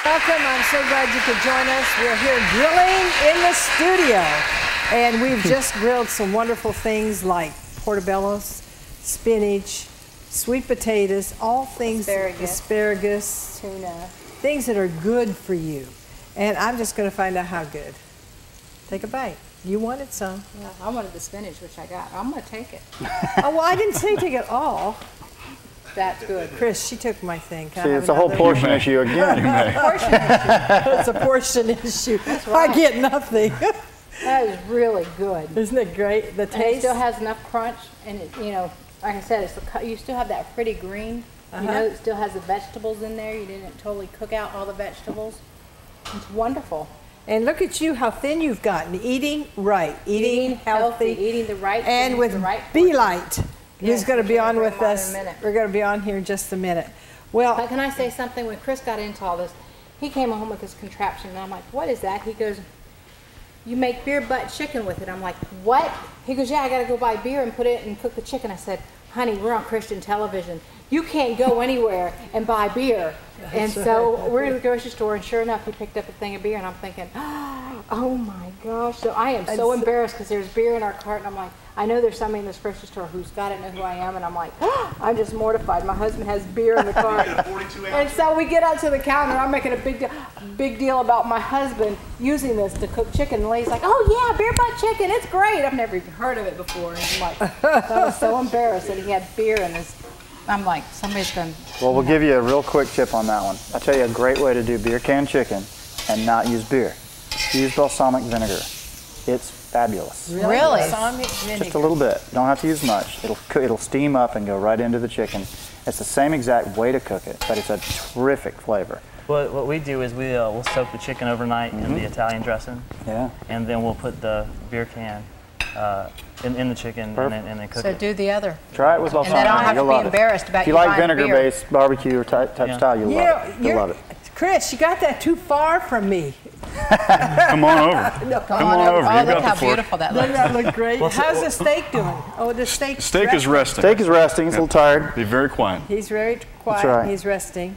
Welcome. I'm so glad you could join us. We're here grilling in the studio. And we've just grilled some wonderful things like portobellos, spinach, sweet potatoes, all things, asparagus, tuna, things that are good for you. And I'm just going to find out how good. Take a bite. You wanted some. Yeah, I wanted the spinach, which I got. I'm going to take it. Oh, well, I didn't say take it all. That's good. Chris, she took my thing. See, it's a whole portion issue again. It's a portion issue. Right. I get nothing. That is really good. Isn't it great? The taste? And it still has enough crunch, and it, you know, like I said, you still have that pretty green. You know, it still has the vegetables in there. You didn't totally cook out all the vegetables. It's wonderful. And look at you, how thin you've gotten. Eating right, eating healthy, eating the right and things, with the right Be Light. He's going to be on with us. We're going to be on here in just a minute. Well, but can I say something? When Chris got into all this, he came home with this contraption, and I'm like, "What is that?" He goes, "You make beer butt chicken with it." I'm like, "What?" He goes, "Yeah, I got to go buy beer and put it and cook the chicken." I said, "Honey, we're on Christian television. You can't go anywhere and buy beer." And so we're in the grocery store, and sure enough, he picked up a thing of beer, and I'm thinking, oh my gosh. So I am so embarrassed because there's beer in our cart, and I'm like, I know there's somebody in this grocery store who's got it, know who I am, and I'm like, I'm just mortified. My husband has beer in the cart. And so we get out to the counter, and I'm making a big deal about my husband using this to cook chicken. And the lady's like, oh yeah, beer butt chicken, it's great. I've never even heard of it before. And I'm like, I was so embarrassed that he had beer in his. I'm like, somebody's going to... Well, we'll give you a real quick tip on that one. I'll tell you a great way to do beer can chicken and not use beer. Use balsamic vinegar. It's fabulous. Really? Balsamic vinegar. Just a little bit. Don't have to use much. It'll steam up and go right into the chicken. It's the same exact way to cook it, but it's a terrific flavor. Well, what we do is we'll soak the chicken overnight in the Italian dressing. Yeah. And then we'll put the beer can in the chicken and then cook it. So do the other. Try it with balsamic. And then I don't have to be embarrassed about you like vinegar-based barbecue or type style, you'll love it. You'll love it. Chris, you got that too far from me. Come on over. No, come on over. Oh, look how beautiful that looks. Doesn't that look great? How's the steak doing? Oh, the steak. Steak is resting. Steak is resting. He's a little tired. Be very quiet. He's very quiet. That's right. He's resting.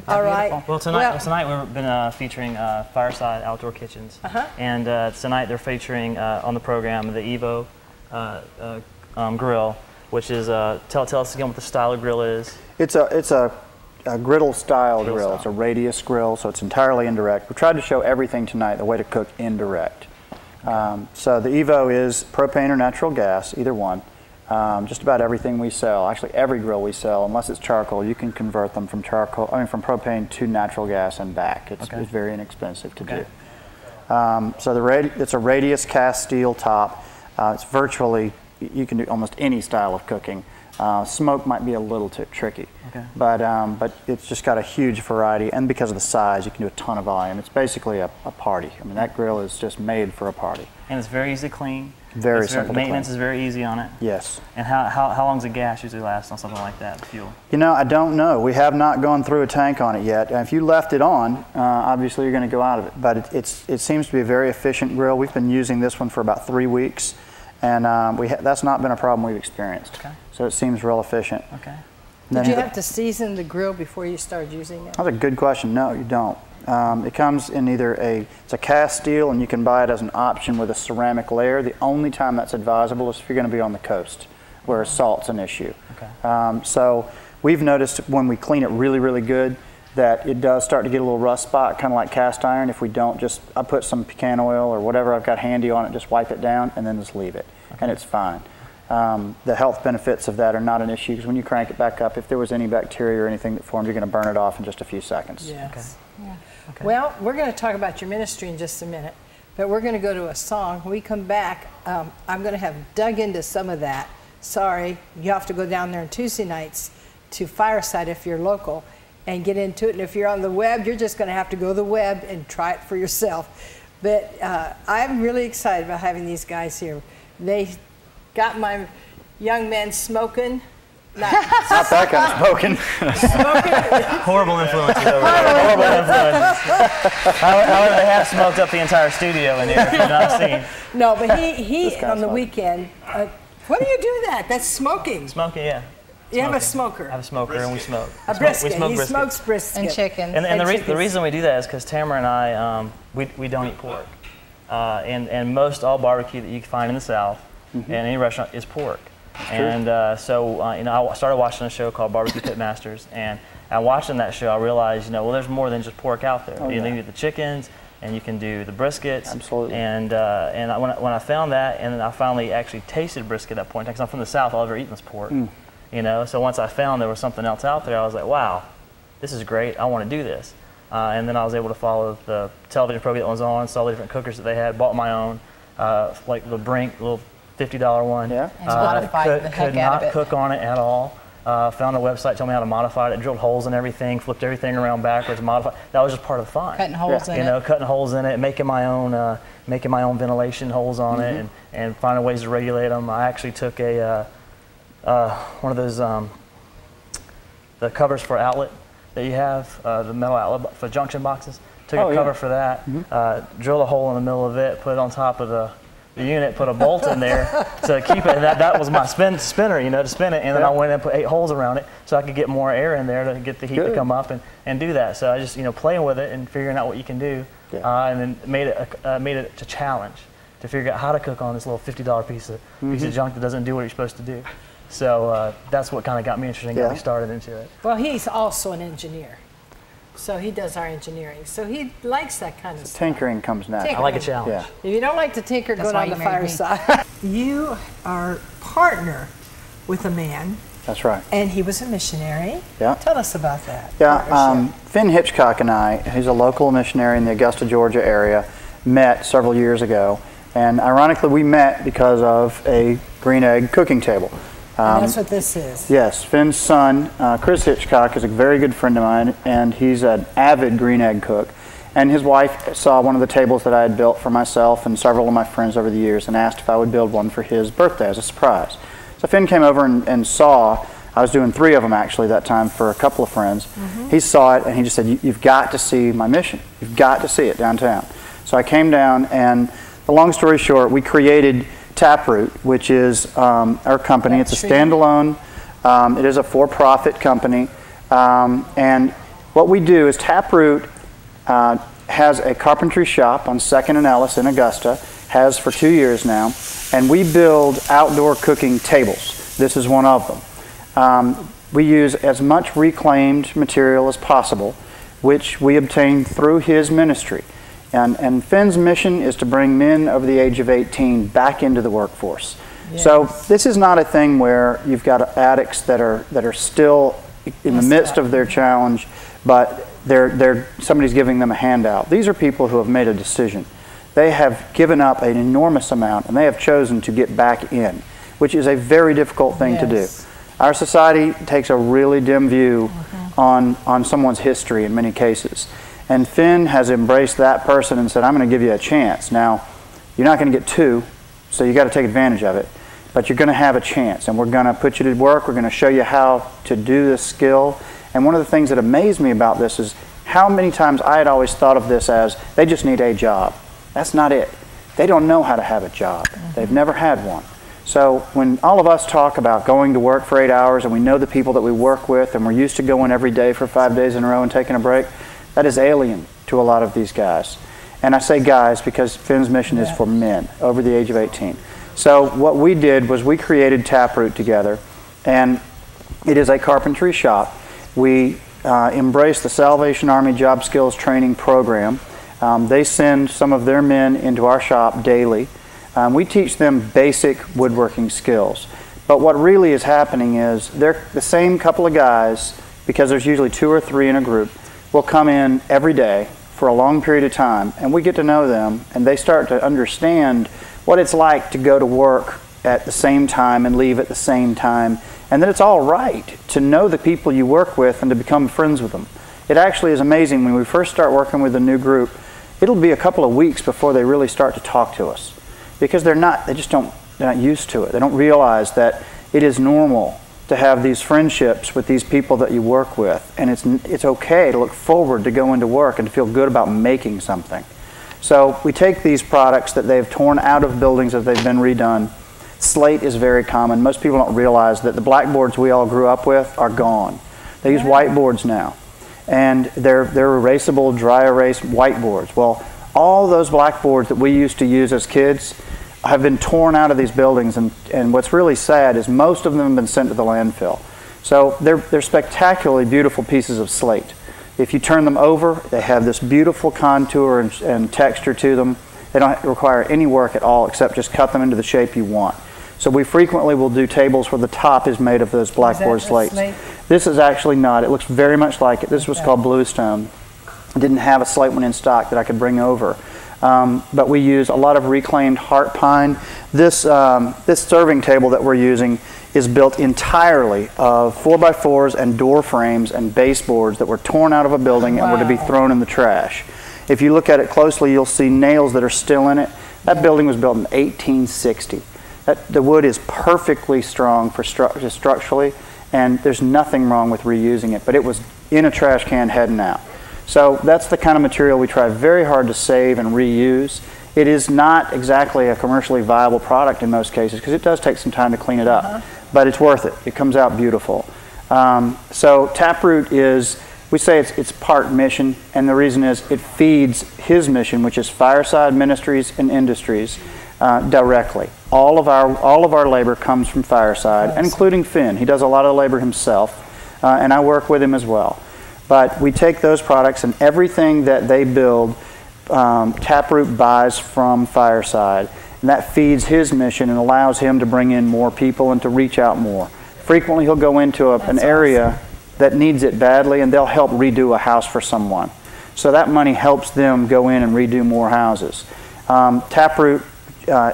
All right. Well, tonight we've been featuring Fireside Outdoor Kitchens, and tonight they're featuring on the program the Evo grill, which is tell us again what the style of grill is. It's a griddle style grill. It's a radius grill, so it's entirely indirect. We tried to show everything tonight, the way to cook indirect. So the Evo is propane or natural gas, either one. Just about everything we sell, actually every grill we sell, unless it's charcoal, you can convert them from from propane to natural gas and back. It's very inexpensive to do. So it's a radius cast steel top. It's virtually, you can do almost any style of cooking. Smoke might be a little too tricky, but it's just got a huge variety, and because of the size, you can do a ton of volume. It's basically a party. I mean, that grill is just made for a party. And it's very easy to clean. Very simple. Maintenance is very easy on it. Yes. And how long does the gas usually last on something like that, the fuel? You know, I don't know. We have not gone through a tank on it yet. If you left it on, obviously you're going to go out of it. But it seems to be a very efficient grill. We've been using this one for about 3 weeks, and that's not been a problem we've experienced. Okay. So it seems real efficient. Okay. Did you have to season the grill before you started using it? That's a good question. No, you don't. It comes in either it's a cast steel, and you can buy it as an option with a ceramic layer. The only time that's advisable is if you're going to be on the coast, where salt's an issue. Okay. So we've noticed when we clean it really, really good that it does start to get a little rust spot, kind of like cast iron. If we don't I put some pecan oil or whatever I've got handy on it, just wipe it down, and then just leave it, and it's fine. The health benefits of that are not an issue, because when you crank it back up, if there was any bacteria or anything that formed, you're going to burn it off in just a few seconds. Yes. Okay. Yeah. Okay. Well, we're going to talk about your ministry in just a minute, but we're going to go to a song. When we come back, I'm going to have dug into some of that. Sorry, you have to go down there on Tuesday nights to Fireside if you're local and get into it. And if you're on the web, you're just going to have to go to the web and try it for yourself. But I'm really excited about having these guys here. They got my young men smoking. Not that kind of smoking. Horrible influences over there. Horrible influences. However, they have smoked up the entire studio in here, if you've not seen. No, but he on the weekend, what do you do that? That's smoking. Smoking, yeah. You have a smoker. I have a smoker, and we smoke. A brisket. We smoke He brisket. smokes brisket. And chicken. And the reason we do that is because Tamara and I, we don't eat pork. And most all barbecue that you can find in the South in any restaurant is pork. And so I started watching a show called Barbecue Pit Masters, and watching that show, I realized, well, there's more than just pork out there. You can do the chickens, and you can do the briskets. Absolutely. And when I found that, and then I finally actually tasted brisket at that point, because I'm from the South, all I've ever eaten was pork. So once I found there was something else out there, I was like, wow, this is great. I want to do this. And then I was able to follow the television program that was on, saw the different cookers that they had, bought my own, like the Brink, little $50 one. Yeah. And modified the heck could out of not it. cook on it at all. Found a website, told me how to modify it, drilled holes in everything, flipped everything around backwards, modified. That was just part of the fun. Cutting holes in it. Cutting holes in it, making my own ventilation holes on it, and finding ways to regulate them. I actually took one of those the covers for outlet that you have, the metal outlet for junction boxes. Took a cover for that, drilled a hole in the middle of it, put it on top of the unit, put a bolt in there to keep it. And that was my spinner, to spin it. And then I went and put 8 holes around it so I could get more air in there to get the heat to come up and do that. So I just playing with it and figuring out what you can do, and then made it a challenge to figure out how to cook on this little $50 piece of junk that doesn't do what you're supposed to do. So that's what kind of got me interested and got me started into it. Well, he's also an engineer. So he does our engineering. So he likes that kind of stuff. Tinkering comes natural. I like a challenge. Yeah. If you don't like to tinker, go down to Fireside. You are partner with a man. That's right. And he was a missionary. Yeah. Tell us about that. Yeah. Finn Hitchcock and I, he's a local missionary in the Augusta, Georgia area, met several years ago. And ironically, we met because of a green egg cooking table. And that's what this is. Yes, Finn's son, Chris Hitchcock, is a very good friend of mine, and he's an avid green egg cook. And his wife saw one of the tables that I had built for myself and several of my friends over the years and asked if I would build one for his birthday as a surprise. So Finn came over and saw, I was doing 3 of them actually that time for a couple of friends. He saw it and he just said, you've got to see my mission. You've got to see it downtown. So I came down, and the long story short, we created Taproot, which is our company. It's a standalone, it is a for-profit company, and what we do is Taproot has a carpentry shop on 2nd and Ellis in Augusta, has for 2 years now, and we build outdoor cooking tables. This is one of them. We use as much reclaimed material as possible, which we obtain through his ministry. And Finn's mission is to bring men over the age of 18 back into the workforce. Yes. So this is not a thing where you've got addicts that are still in the midst of their challenge, but somebody's giving them a handout. These are people who have made a decision. They have given up an enormous amount, and they have chosen to get back in, which is a very difficult thing to do. Our society takes a really dim view on someone's history in many cases. And Finn has embraced that person and said, I'm going to give you a chance. Now, you're not going to get 2, so you got to take advantage of it. But you're going to have a chance, and we're going to put you to work. We're going to show you how to do this skill. And one of the things that amazed me about this is how many times I had always thought of this as, they just need a job. That's not it. They don't know how to have a job. They've never had one. So when all of us talk about going to work for 8 hours, and we know the people that we work with, and we're used to going every day for 5 days in a row and taking a break, that is alien to a lot of these guys. And I say guys because Finn's mission is for men over the age of 18. So what we did was we created Taproot together, and it is a carpentry shop. We embrace the Salvation Army Job Skills Training Program. They send some of their men into our shop daily. We teach them basic woodworking skills. But what really is happening is they're the same couple of guys, because there's usually 2 or 3 in a group, will come in every day for a long period of time, and we get to know them, and they start to understand what it's like to go to work at the same time and leave at the same time, and that it's all right to know the people you work with and to become friends with them. It actually is amazing when we first start working with a new group, it'll be a couple of weeks before they really start to talk to us, because they're not used to it. They don't realize that it is normal to have these friendships with these people that you work with, and it's okay to look forward to go into work and to feel good about making something. So we take these products that they've torn out of buildings as they've been redone, Slate is very common. Most people don't realize that the blackboards we all grew up with are gone. They use whiteboards now. And they're erasable, dry erase whiteboards. Well, all those blackboards that we used to use as kids have been torn out of these buildings, and what's really sad is most of them have been sent to the landfill. So they're spectacularly beautiful pieces of slate. If you turn them over, they have this beautiful contour and texture to them. They don't require any work at all except just cut them into the shape you want. So we frequently will do tables where the top is made of those blackboard slates. This is actually not. It looks very much like it. This was called bluestone. I didn't have a slate one in stock that I could bring over. But we use a lot of reclaimed heart pine. This serving table that we're using is built entirely of 4x4s and door frames and baseboards that were torn out of a building and were to be thrown in the trash. If you look at it closely, you'll see nails that are still in it. That building was built in 1860. The wood is perfectly strong for structurally, and there's nothing wrong with reusing it, but it was in a trash can heading out. So that's the kind of material we try very hard to save and reuse. It is not exactly a commercially viable product in most cases because it does take some time to clean it up, but it's worth it. It comes out beautiful. So Taproot is, we say it's part mission, and the reason is it feeds his mission, which is Fireside Ministries and Industries, directly. All of our labor comes from Fireside, and including Finn. He does a lot of the labor himself, and I work with him as well. But we take those products, and everything that they build, Taproot buys from Fireside, and that feeds his mission and allows him to bring in more people and to reach out more. Frequently he'll go into an area that needs it badly, and they'll help redo a house for someone. So that money helps them go in and redo more houses. Taproot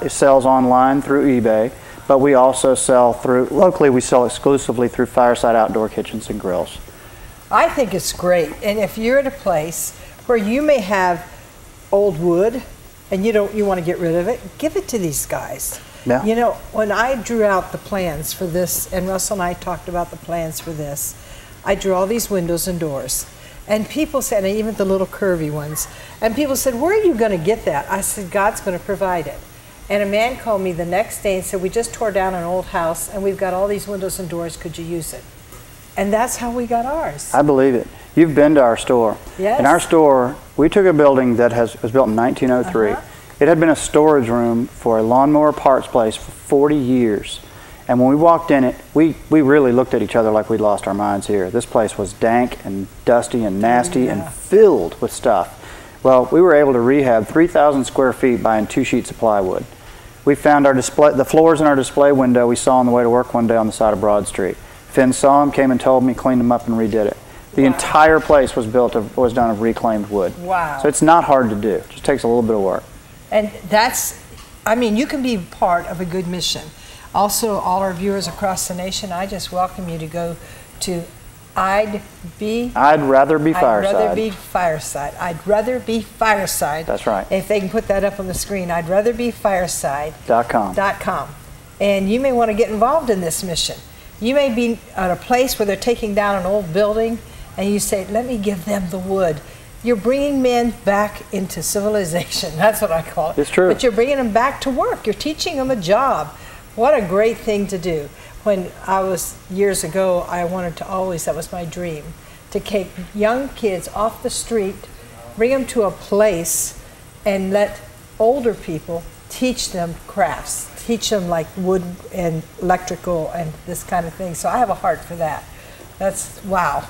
sells online through eBay, but we also sell locally we sell exclusively through Fireside Outdoor Kitchens and Grills. I think it's great. And if you're at a place where you may have old wood and you want to get rid of it, give it to these guys. Yeah. You know, when I drew out the plans for this, and Russell and I talked about the plans for this, I drew all these windows and doors. And people said, and even the little curvy ones, and people said, where are you going to get that? I said, God's going to provide it. And a man called me the next day and said, we just tore down an old house and we've got all these windows and doors, could you use it? And that's how we got ours. I believe it. You've been to our store. Yes. In our store, we took a building that was built in 1903. It had been a storage room for a lawnmower parts place for 40 years. And when we walked in it, we really looked at each other like we'd lost our minds here. This place was dank and dusty and nasty and filled with stuff. Well, we were able to rehab 3,000 square feet buying 2 sheets of plywood. We found the floors in our display window we saw on the way to work one day on the side of Broad Street. Finn saw them, came and told me, cleaned them up and redid it. The entire place was done of reclaimed wood. Wow. So it's not hard to do. It just takes a little bit of work. And you can be part of a good mission. Also, all our viewers across the nation, I just welcome you to go to I'd rather be Fireside. I'd rather be Fireside. I'd rather be Fireside. That's right. If they can put that up on the screen, I'd rather be Fireside.com. And you may want to get involved in this mission. You may be at a place where they're taking down an old building, and you say, let me give them the wood. You're bringing men back into civilization. That's what I call it. It's true. But you're bringing them back to work. You're teaching them a job. What a great thing to do. When I was, years ago, I wanted to always, that was my dream, to take young kids off the street, bring them to a place, and let older people teach them crafts, teach them like wood and electrical and this kind of thing. So I have a heart for that. That's, wow.